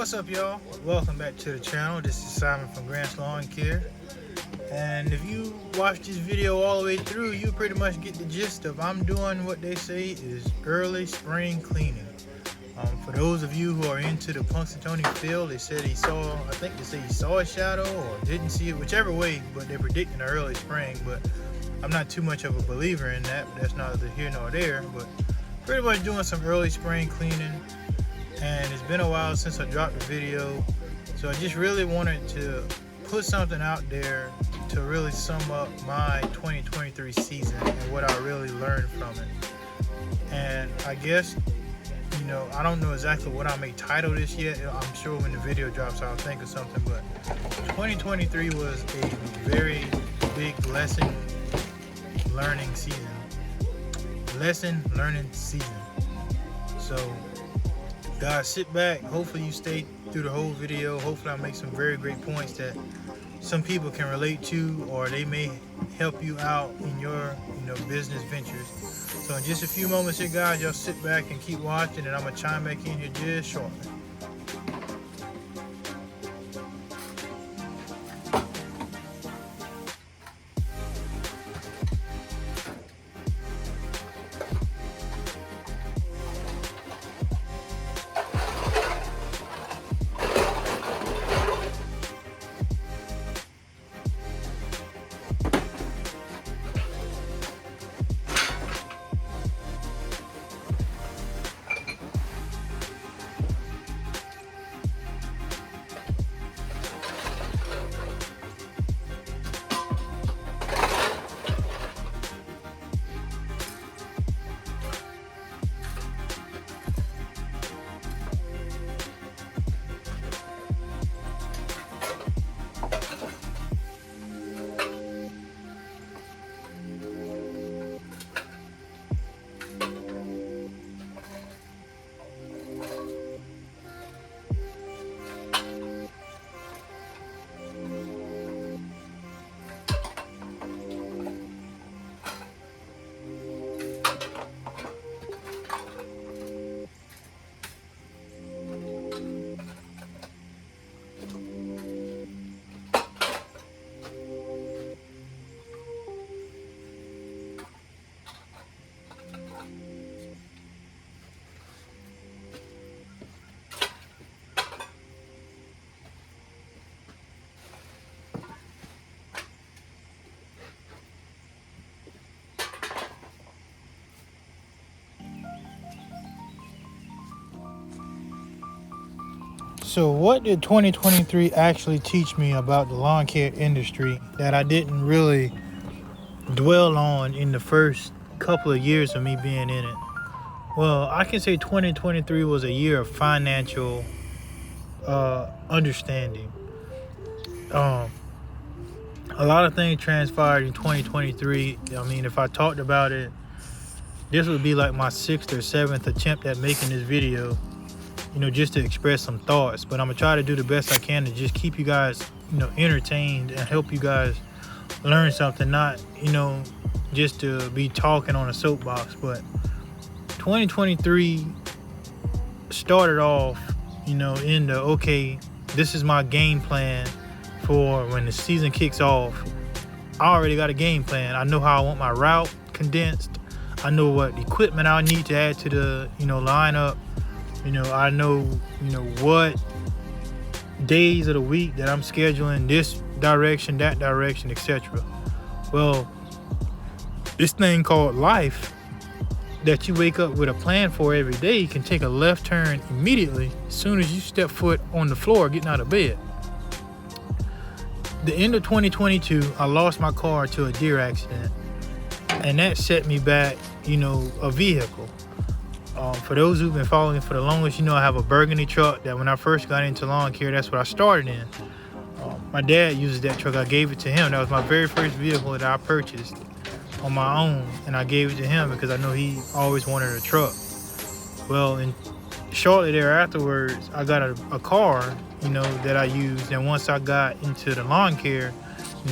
What's up, y'all? Welcome back to the channel. This is Simon from Grant's Lawn Care. And if you watch this video all the way through, you pretty much get the gist of I'm doing what they say is early spring cleaning. For those of you who are into the Punxsutawney Phil, they said he saw a shadow or didn't see it, whichever way, but they're predicting an early spring. But I'm not too much of a believer in that. That's neither here nor there. But pretty much doing some early spring cleaning. And it's been a while since I dropped a video, so I just really wanted to put something out there to really sum up my 2023 season and what I really learned from it. And I guess, I don't know exactly what I may title this yet. I'm sure when the video drops I'll think of something, but 2023 was a very big lesson learning season. So guys, sit back. Hopefully you stay through the whole video. Hopefully I make some very great points that some people can relate to, or they may help you out in your business ventures. So in just a few moments here, guys, y'all sit back and keep watching, and I'm gonna chime back in here just shortly. So what did 2023 actually teach me about the lawn care industry that I didn't really dwell on in the first couple of years of me being in it? Well, I can say 2023 was a year of financial understanding. A lot of things transpired in 2023. I mean, if I talked about it, this would be like my 6th or 7th attempt at making this video. Just to express some thoughts, but I'm gonna try to do the best I can to just keep you guys, entertained and help you guys learn something, not, just to be talking on a soapbox. But 2023 started off, in the, okay, this is my game plan for when the season kicks off. I already got a game plan. I know how I want my route condensed. I know what equipment I need to add to the, lineup. I know, what days of the week that I'm scheduling this direction, that direction, etc. Well, this thing called life that you wake up with a plan for every day can take a left turn immediately as soon as you step foot on the floor getting out of bed. The end of 2022, I lost my car to a deer accident, and that set me back, a vehicle. For those who've been following for the longest, I have a burgundy truck that when I first got into lawn care, that's what I started in. My dad uses that truck. I gave it to him. That was my very first vehicle that I purchased on my own, and I gave it to him because I know he always wanted a truck. Well, and shortly thereafterwards, I got a car, that I used. And once I got into the lawn care,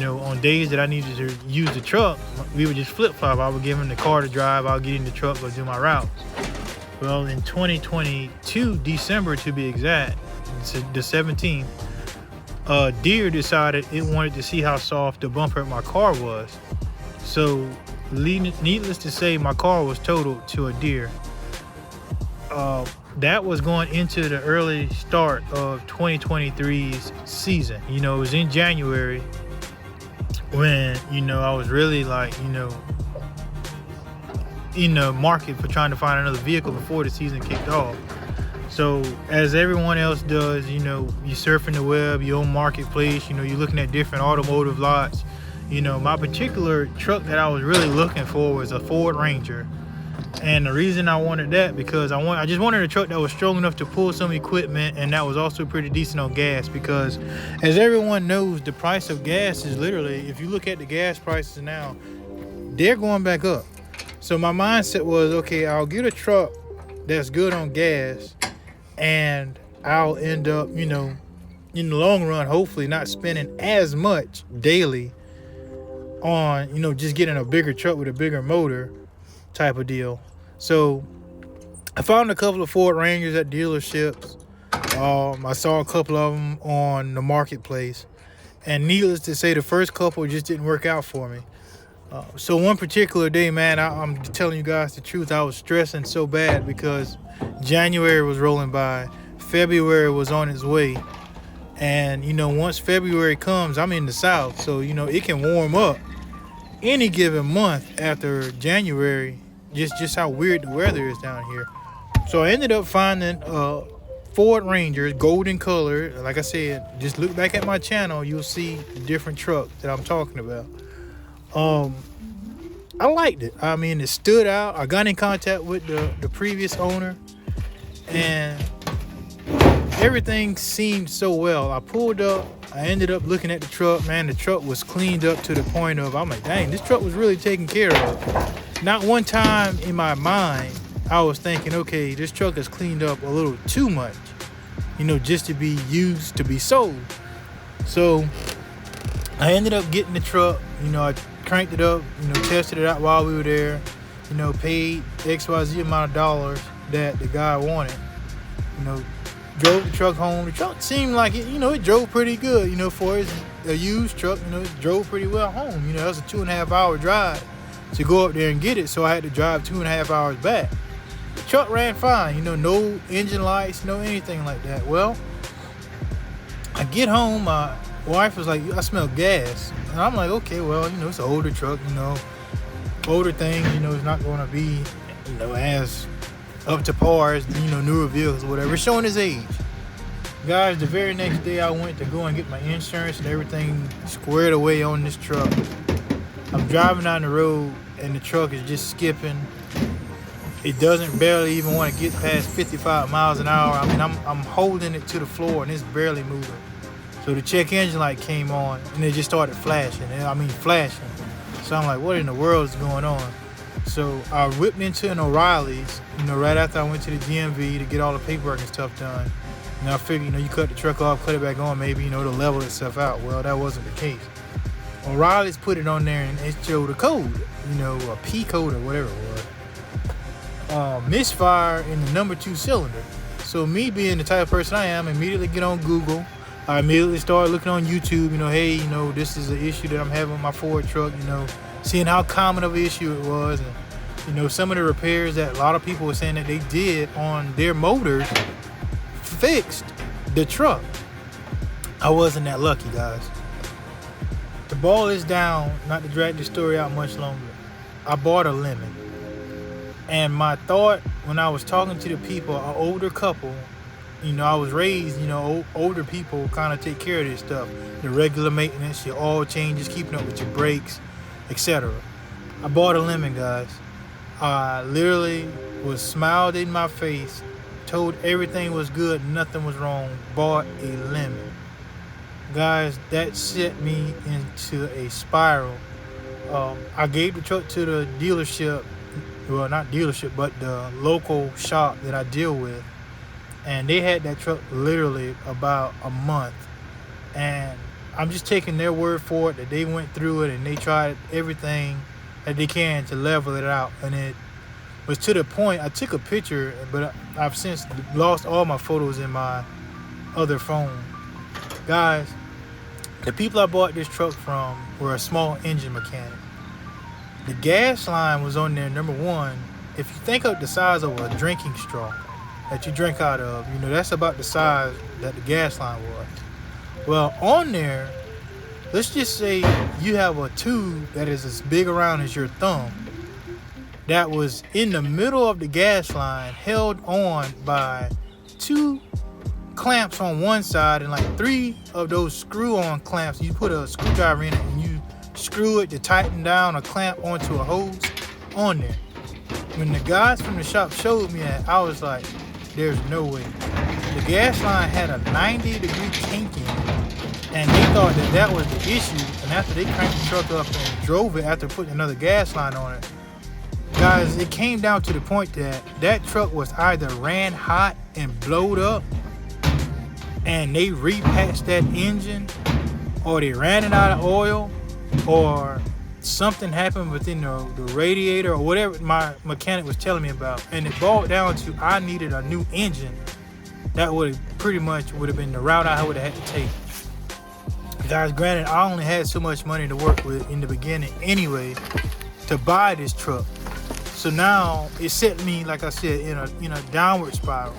on days that I needed to use the truck, we would just flip-flop. I would give him the car to drive. I'll get in the truck, go do my routes. Well, in 2022, December to be exact, the 17th, deer decided it wanted to see how soft the bumper of my car was. So needless to say, my car was totaled to a deer. That was going into the early start of 2023's season. It was in January when, I was really like, in the market for trying to find another vehicle before the season kicked off. So as everyone else does, you're surfing the web, your own marketplace, you're looking at different automotive lots. My particular truck that I was really looking for was a Ford Ranger. And the reason I wanted that, because I just wanted a truck that was strong enough to pull some equipment, and that was also pretty decent on gas, because as everyone knows, the price of gas is literally, if you look at the gas prices now, they're going back up. So my mindset was, okay, I'll get a truck that's good on gas, and I'll end up, in the long run, hopefully not spending as much daily on, just getting a bigger truck with a bigger motor type of deal. So I found a couple of Ford Rangers at dealerships. I saw a couple of them on the marketplace, and needless to say, the first couple just didn't work out for me. So one particular day, man, I'm telling you guys the truth, I was stressing so bad because January was rolling by, February was on its way, and once February comes, I'm in the South, so it can warm up any given month after January, just how weird the weather is down here. So I ended up finding Ford Rangers, golden color. Like I said, just look back at my channel, you'll see the different trucks that I'm talking about. I liked it. I mean, it stood out. I got in contact with the previous owner, and everything seemed so well. I pulled up, I ended up looking at the truck. Man, the truck was cleaned up to the point of, I'm like, dang, this truck was really taken care of. Not one time in my mind I was thinking, okay, this truck is cleaned up a little too much, just to be used to be sold. So I ended up getting the truck. I cranked it up, tested it out while we were there, paid XYZ amount of dollars that the guy wanted, drove the truck home. The truck seemed like it, it drove pretty good, for a used truck, it drove pretty well home. That was a 2.5 hour drive to go up there and get it, so I had to drive 2.5 hours back. The truck ran fine, no engine lights, no anything like that. Well, I get home, my wife was like, I smell gas. And I'm like, okay, well, it's an older truck, older thing, it's not going to be, as up to par as, newer vehicles or whatever. It's showing his age. Guys, the very next day I went to go and get my insurance and everything squared away on this truck. I'm driving down the road and the truck is just skipping. It doesn't barely even want to get past 55 miles an hour. I mean, I'm holding it to the floor and it's barely moving. So the check engine light came on and it just started flashing. Flashing. So I'm like, what in the world is going on? So I whipped into an O'Reilly's, right after I went to the DMV to get all the paperwork and stuff done. And I figured, you cut the truck off, cut it back on, maybe, to level itself out. Well, that wasn't the case. O'Reilly's put it on there and it showed a code, a P code or whatever it was. Misfire in the number 2 cylinder. So me being the type of person I am, immediately get on Google. I immediately started looking on YouTube, hey, this is an issue that I'm having with my Ford truck, seeing how common of an issue it was. And, some of the repairs that a lot of people were saying that they did on their motors fixed the truck. I wasn't that lucky, guys. To boil this down, not to drag the story out much longer, I bought a lemon. And my thought when I was talking to the people, an older couple, I was raised, older people kind of take care of this stuff. The regular maintenance, your oil changes, keeping up with your brakes, etc. I bought a lemon, guys. I literally was smiled in my face, told everything was good, nothing was wrong, bought a lemon. Guys, that set me into a spiral. I gave the truck to the dealership, well, not dealership, but the local shop that I deal with. And they had that truck literally about a month. And I'm just taking their word for it that they went through it and they tried everything that they can to level it out. And it was to the point, I took a picture, but I've since lost all my photos in my other phone. Guys, the people I bought this truck from were a small engine mechanic. The gas line was on there, number one. If you think of the size of a drinking straw that you drink out of, that's about the size that the gas line was. Well, on there, let's just say you have a tube that is as big around as your thumb that was in the middle of the gas line, held on by 2 clamps on one side and like 3 of those screw-on clamps. You put a screwdriver in it and you screw it to tighten down a clamp onto a hose on there. When the guys from the shop showed me that, I was like, there's no way. The gas line had a 90-degree kink in it, and they thought that was the issue. And after they cranked the truck up and drove it after putting another gas line on it, guys, it came down to the point that truck was either ran hot and blowed up and they repatched that engine, or they ran it out of oil, or something happened within the radiator, or whatever my mechanic was telling me about. And it boiled down to I needed a new engine. That would have been the route I would have had to take. Guys, granted, I only had so much money to work with in the beginning anyway to buy this truck. So now it set me, like I said, in a downward spiral.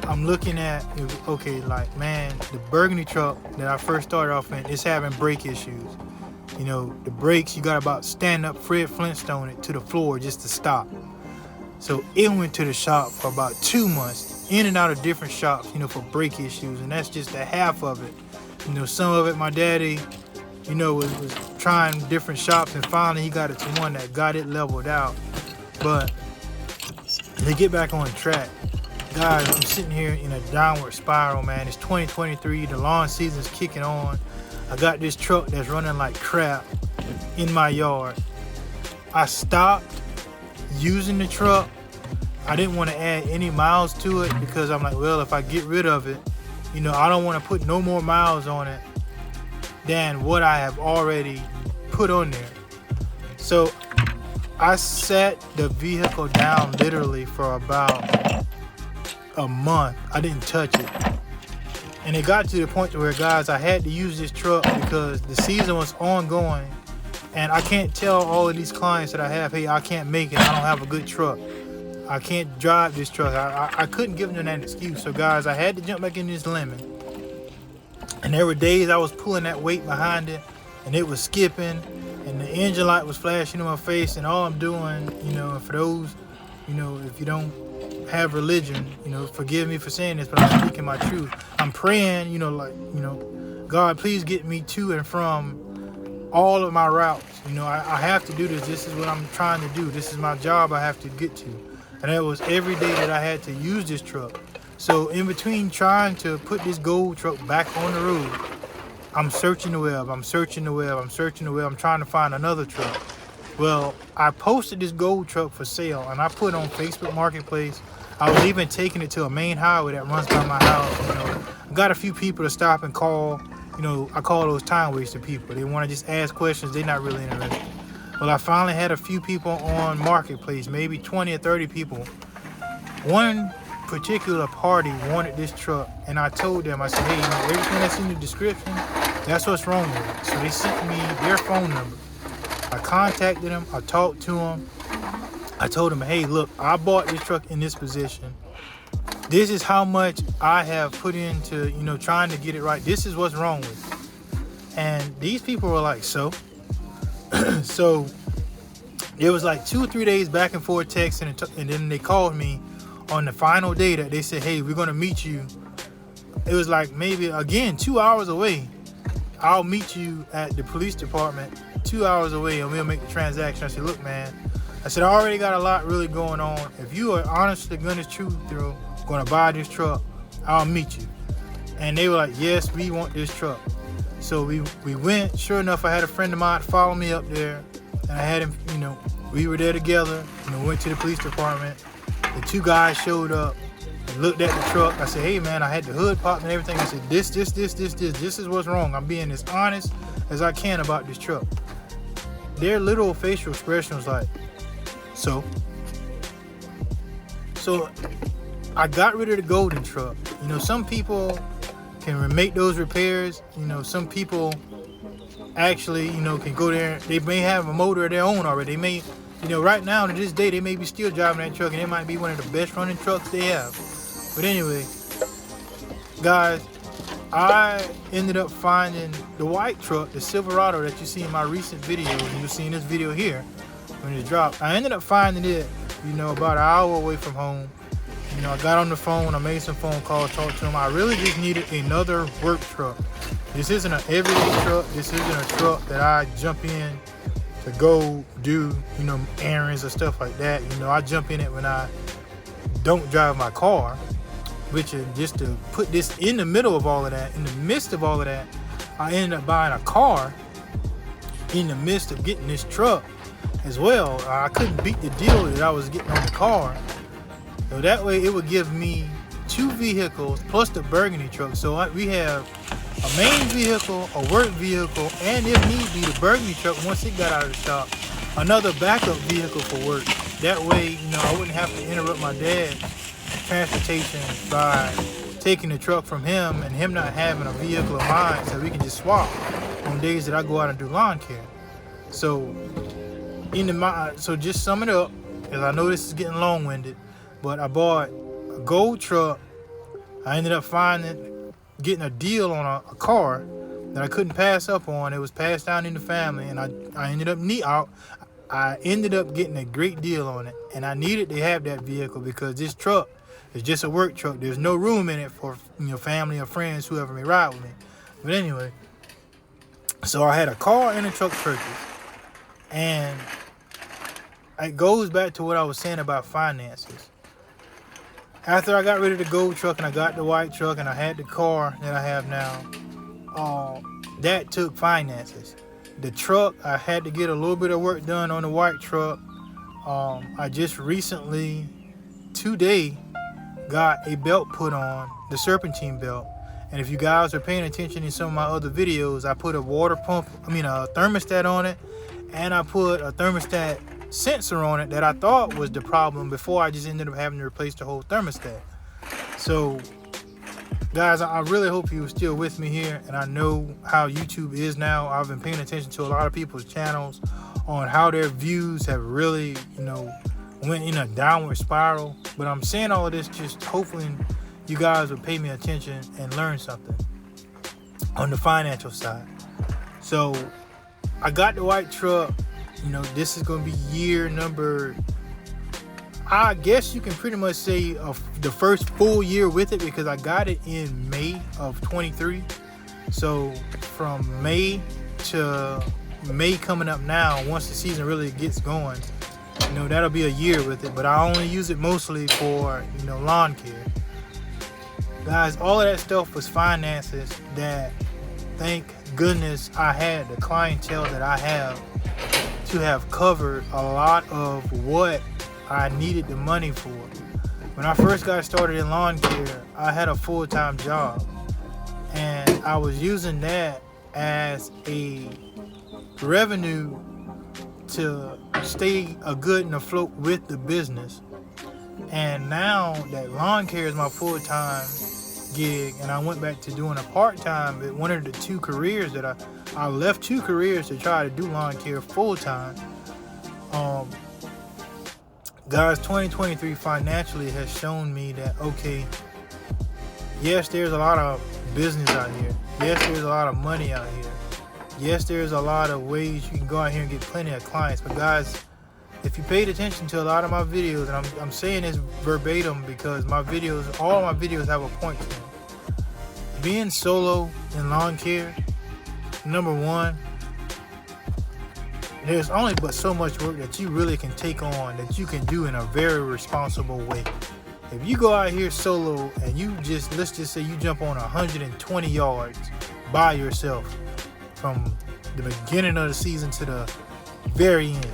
I'm looking at, okay, like, man, the burgundy truck that I first started off in is having brake issues. The brakes, you got about stand up Fred Flintstone it to the floor just to stop. So it went to the shop for about 2 months, in and out of different shops, for brake issues. And that's just a half of it. Some of it, my daddy, was trying different shops, and finally he got it to one that got it leveled out. But to get back on track, guys, I'm sitting here in a downward spiral, man. It's 2023, the lawn season's kicking on. I got this truck that's running like crap in my yard. I stopped using the truck. I didn't want to add any miles to it because I'm like, well, if I get rid of it, I don't want to put no more miles on it than what I have already put on there. So I sat the vehicle down literally for about a month. I didn't touch it. And it got to the point where, guys, I had to use this truck because the season was ongoing. And I can't tell all of these clients that I have, hey, I can't make it. I don't have a good truck. I can't drive this truck. I couldn't give them that excuse. So, guys, I had to jump back in this lemon. And there were days I was pulling that weight behind it, and it was skipping, and the engine light was flashing in my face. And all I'm doing, for those, if you don't have religion, forgive me for saying this, but I'm speaking my truth. I'm praying, God, please get me to and from all of my routes. I have to do this. This is what I'm trying to do. This is my job I have to get to. And that was every day that I had to use this truck. So in between trying to put this gold truck back on the road, I'm searching the web. I'm trying to find another truck. Well, I posted this gold truck for sale, and I put it on Facebook Marketplace. I was even taking it to a main highway that runs by my house. I got a few people to stop and call. I call those time wasting people. They want to just ask questions. They're not really interested. Well, I finally had a few people on Marketplace, maybe 20 or 30 people. One particular party wanted this truck, and I told them, I said, hey, everything that's in the description, that's what's wrong with it. So they sent me their phone number. I contacted them. I talked to them. I told them, hey, look, I bought this truck in this position. This is how much I have put into, trying to get it right. This is what's wrong with it. And these people were like, so? So it was like 2 or 3 days back and forth texting, and then they called me on the final day that they said, hey, we're going to meet you. It was like maybe, again, 2 hours away. I'll meet you at the police department 2 hours away, and we'll make the transaction. I said, look, man, I said, I already got a lot really going on. If you are honest to goodness truth through going to buy this truck, I'll meet you. And they were like, yes, we want this truck. So we went. Sure enough, I had a friend of mine follow me up there, and I had him, we were there together, went to the police department. The 2 guys showed up and looked at the truck. I said, hey, man, I had the hood popped and everything. I said, this is what's wrong. I'm being as honest as I can about this truck. Their little facial expression was like, so I got rid of the golden truck. Some people, can make those repairs. You know, some people actually, you know, can go there. They may have a motor of their own already. They may, you know, right now to this day, they may be still driving that truck, and it might be one of the best running trucks they have. But anyway, guys, I ended up finding the white truck, the Silverado that you see in my recent videos, and you'll see in this video here when it dropped. I ended up finding it, you know, about an hour away from home. You know, I got on the phone, I made some phone calls, talked to him. I really just needed another work truck. This isn't an everyday truck. This isn't a truck that I jump in to go do, you know, errands or stuff like that. You know, I jump in it when I don't drive my car, which is just to put this in the middle of all of that. In the midst of all of that, I ended up buying a car in the midst of getting this truck as well. I couldn't beat the deal that I was getting on the car. So that way it would give me 2 vehicles plus the burgundy truck. So we have a main vehicle, a work vehicle, and if need be, the burgundy truck, once it got out of the shop, another backup vehicle for work. That way, you know, I wouldn't have to interrupt my dad's transportation by taking the truck from him and him not having a vehicle of mine, so we can just swap on days that I go out and do lawn care. So, so just sum it up, because I know this is getting long-winded, but I bought a gold truck. I ended up getting a deal on a car that I couldn't pass up on. It was passed down in the family, and I ended up getting a great deal on it, and I needed to have that vehicle because this truck is just a work truck. There's no room in it for, you know, family or friends, whoever may ride with me. But anyway, so I had a car and a truck purchase, and it goes back to what I was saying about finances. After I got rid of the gold truck and I got the white truck and I had the car that I have now, that took finances. The truck, I had to get a little bit of work done on the white truck. I just recently, today, got a belt put on, the serpentine belt. And if you guys are paying attention in some of my other videos, I put a thermostat on it, and I put a thermostat sensor on it that I thought was the problem before I just ended up having to replace the whole thermostat. So guys, I really hope you're still with me here, and I know how YouTube is now. I've been paying attention to a lot of people's channels on how their views have really, you know, went in a downward spiral. But I'm saying all of this just hopefully you guys will pay me attention and learn something on the financial side. So I got the white truck. You know, this is going to be year number, I guess you can pretty much say the first full year with it, because I got it in May of 23. So from May to May coming up now, once the season really gets going, you know, that'll be a year with it. But I only use it mostly for, you know, lawn care. Guys, all of that stuff was finances that, thank goodness, I had the clientele that I have to have covered a lot of what I needed the money for. When I first got started in lawn care, I had a full-time job, and I was using that as a revenue to stay good and afloat with the business. And now that lawn care is my full-time gig, and I went back to doing a part-time at one of the 2 careers that I left 2 careers to try to do lawn care full-time. Guys, 2023 financially has shown me that, okay, yes, there's a lot of business out here. Yes, there's a lot of money out here. Yes, there's a lot of ways you can go out here and get plenty of clients. But guys, if you paid attention to a lot of my videos, and I'm saying this verbatim because all my videos have a point to them. Being solo in lawn care, number one, there's only but so much work that you really can take on that you can do in a very responsible way. If you go out here solo and let's just say you jump on 120 yards by yourself from the beginning of the season to the very end,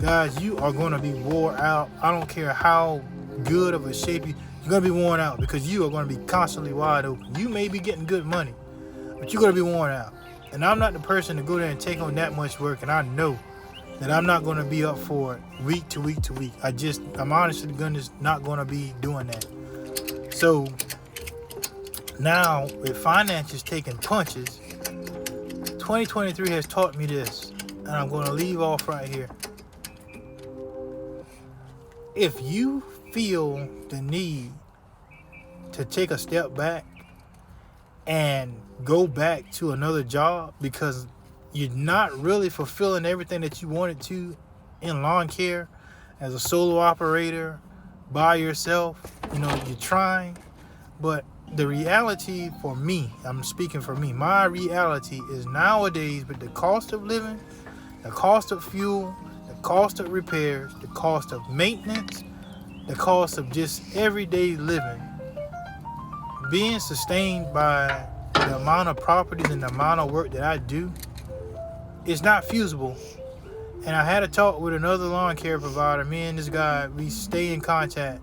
guys, you are going to be wore out. I don't care how good of a shape you're going to be worn out, because you are going to be constantly wide open. You may be getting good money, but you're going to be worn out. And I'm not the person to go there and take on that much work, and I know that I'm not going to be up for it week to week to week. I'm honest to goodness not going to be doing that. So Now, with finances taking punches, 2023 has taught me this, and I'm going to leave off right here. If you feel the need to take a step back and go back to another job because you're not really fulfilling everything that you wanted to in lawn care as a solo operator by yourself, you're trying, but the reality for me, I'm speaking for me, my reality is nowadays with the cost of living, the cost of fuel, the cost of repairs, the cost of maintenance, the cost of just everyday living, being sustained by the amount of properties and the amount of work that I do is not feasible. And I had a talk with another lawn care provider. Me and this guy, we stay in contact.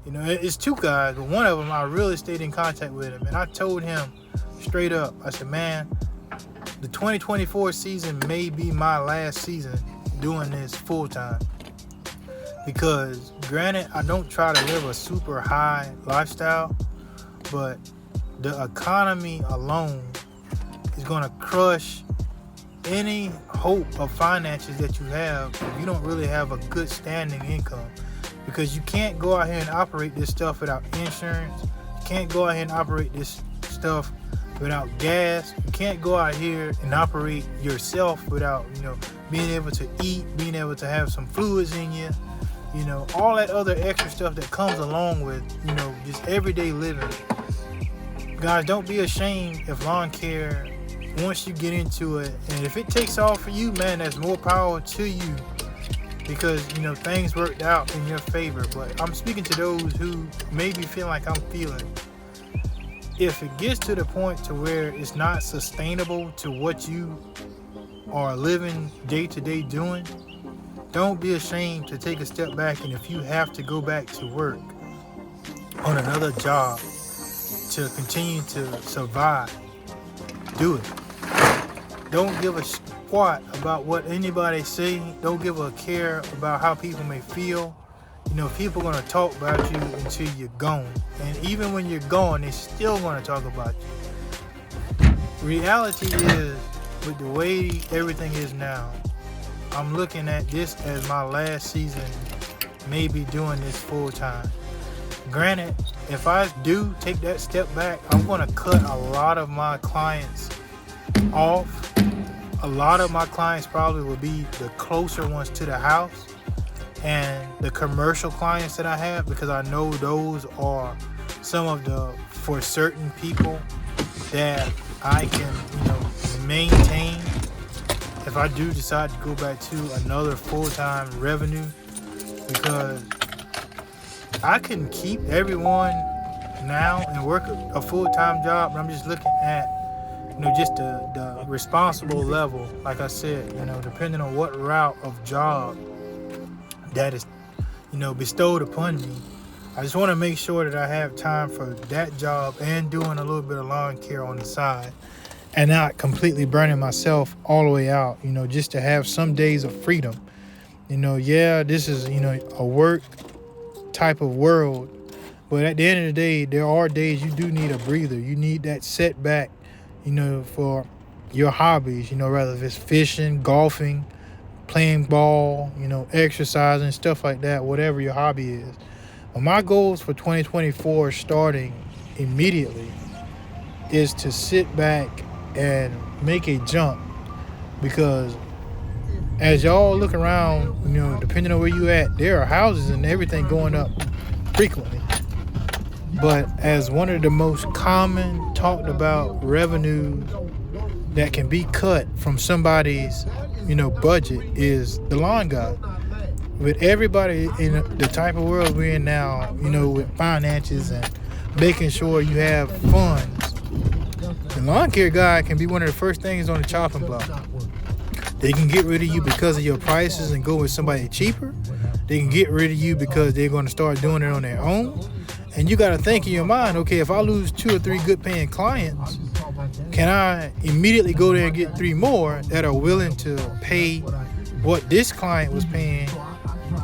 It's two guys, but one of them, I really stayed in contact with him. And I told him straight up, I said, man, the 2024 season may be my last season doing this full time. Because granted, I don't try to live a super high lifestyle, but the economy alone is going to crush any hope of finances that you have if you don't really have a good standing income. Because you can't go out here and operate this stuff without insurance. You can't go out here and operate this stuff without gas. You can't go out here and operate yourself without, being able to eat, being able to have some fluids in you, all that other extra stuff that comes along with, just everyday living. Guys, don't be ashamed if lawn care, once you get into it, and if it takes off for you, man, that's more power to you. Because, things worked out in your favor. But I'm speaking to those who maybe feel like I'm feeling. If it gets to the point to where it's not sustainable to what you are living day to day doing, don't be ashamed to take a step back. And if you have to go back to work on another job to continue to survive, do it. Don't give a squat about what anybody say. Don't give a care about how people may feel. People are going to talk about you until you're gone. And even when you're gone, they're still going to talk about you. Reality is, with the way everything is now, I'm looking at this as my last season, maybe doing this full time. Granted, if I do take that step back, I'm going to cut a lot of my clients off. A lot of my clients probably will be the closer ones to the house and the commercial clients that I have, because I know those are some of the, for certain people, that I can, maintain if I do decide to go back to another full-time revenue, because I can keep everyone now and work a full-time job, but I'm just looking at just the responsible level, like I said, depending on what route of job that is, bestowed upon me. I just want to make sure that I have time for that job and doing a little bit of lawn care on the side and not completely burning myself all the way out, just to have some days of freedom. This is, a work type of world, but at the end of the day, there are days you do need a breather. You need that setback, for your hobbies, whether if it's fishing, golfing, playing ball, exercising, stuff like that, whatever your hobby is. But my goals for 2024, starting immediately, is to sit back and make a jump, because as y'all look around, depending on where you at, there are houses and everything going up frequently. But as one of the most common talked about revenues that can be cut from somebody's, budget is the lawn guy. With everybody in the type of world we're in now, with finances and making sure you have funds, the lawn care guy can be one of the first things on the chopping block. They can get rid of you because of your prices and go with somebody cheaper. They can get rid of you because they're going to start doing it on their own. And you got to think in your mind, okay, if I lose 2 or 3 good paying clients, can I immediately go there and get 3 more that are willing to pay what this client was paying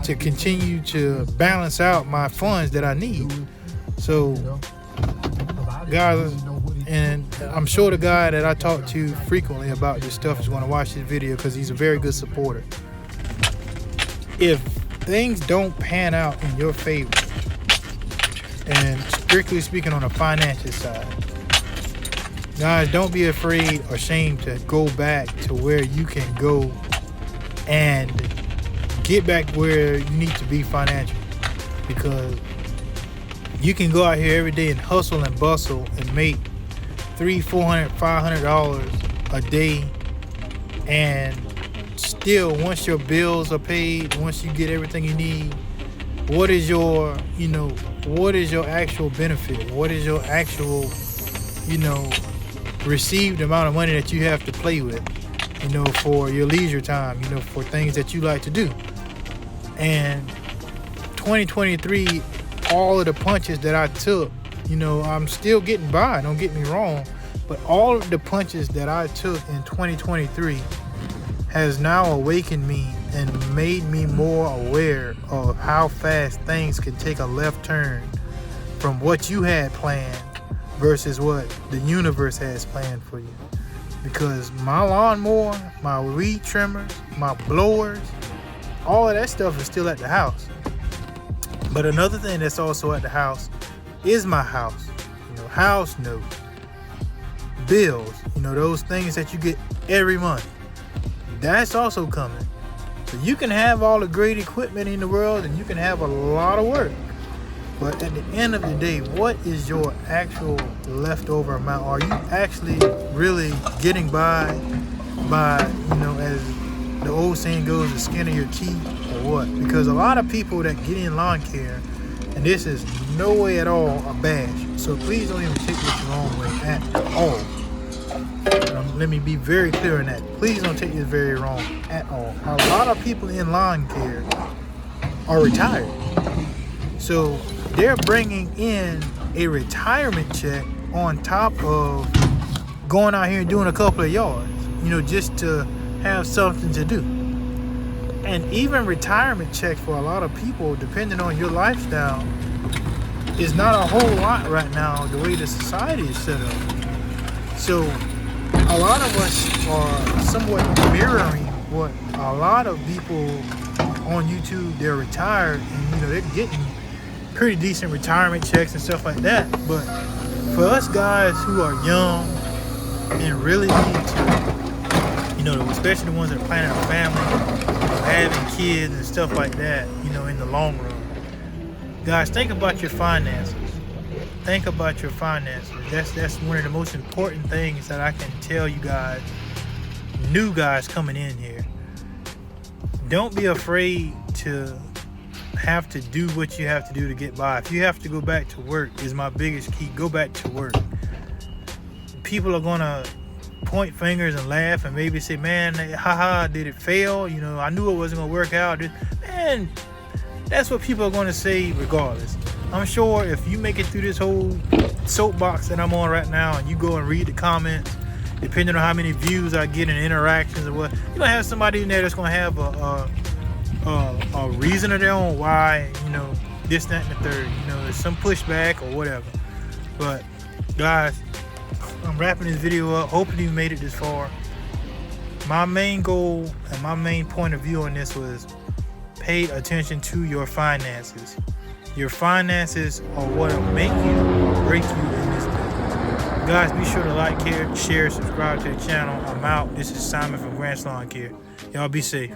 to continue to balance out my funds that I need? So guys, and I'm sure the guy that I talk to frequently about this stuff is going to watch this video because he's a very good supporter. If things don't pan out in your favor, and strictly speaking on the financial side, guys, don't be afraid or ashamed to go back to where you can go and get back where you need to be financially, because you can go out here every day and hustle and bustle and make $300, $400, $500 a day, and still, once your bills are paid, once you get everything you need, what is your actual benefit? What is your actual, received amount of money that you have to play with, for your leisure time, for things that you like to do? And 2023, all of the punches that I took, I'm still getting by, don't get me wrong, but all of the punches that I took in 2023 has now awakened me and made me more aware of how fast things can take a left turn from what you had planned versus what the universe has planned for you. Because my lawnmower, my weed trimmers, my blowers, all of that stuff is still at the house. But another thing that's also at the house is my house. House note, bills, those things that you get every month. That's also coming. So you can have all the great equipment in the world and you can have a lot of work. But at the end of the day, what is your actual leftover amount? Are you actually really getting by, as the old saying goes, the skin of your teeth, or what? Because a lot of people that get in lawn care, and this is no way at all a bash, so please don't even take this the wrong way at all. Let me be very clear on that. Please don't take this very wrong at all. A lot of people in lawn care are retired. So they're bringing in a retirement check on top of going out here and doing a couple of yards, just to have something to do. And even retirement checks for a lot of people, depending on your lifestyle, is not a whole lot right now the way the society is set up. So a lot of us are somewhat mirroring what a lot of people on YouTube, they're retired and they're getting pretty decent retirement checks and stuff like that. But for us guys who are young and really need to, especially the ones that are planning a family, having kids and stuff like that, in the long run, guys, think about your finances. Think about your finances. That's one of the most important things that I can tell you guys, new guys coming in here. Don't be afraid to have to do what you have to do to get by. If you have to go back to work, is my biggest key. Go back to work. People are gonna point fingers and laugh and maybe say, man, haha, did it fail? I knew it wasn't gonna work out. Man, that's what people are gonna say regardless. I'm sure if you make it through this whole soapbox that I'm on right now and you go and read the comments, depending on how many views I get and interactions or what, you're gonna have somebody in there that's gonna have a reason of their own why, this, that, and the third. There's some pushback or whatever. But guys, I'm wrapping this video up. Hoping you made it this far. My main goal and my main point of view on this was pay attention to your finances. Your finances are what will make you or break you in this business. Guys, be sure to like, share, subscribe to the channel. I'm out. This is Simon from Grant's Lawn Care. Y'all be safe.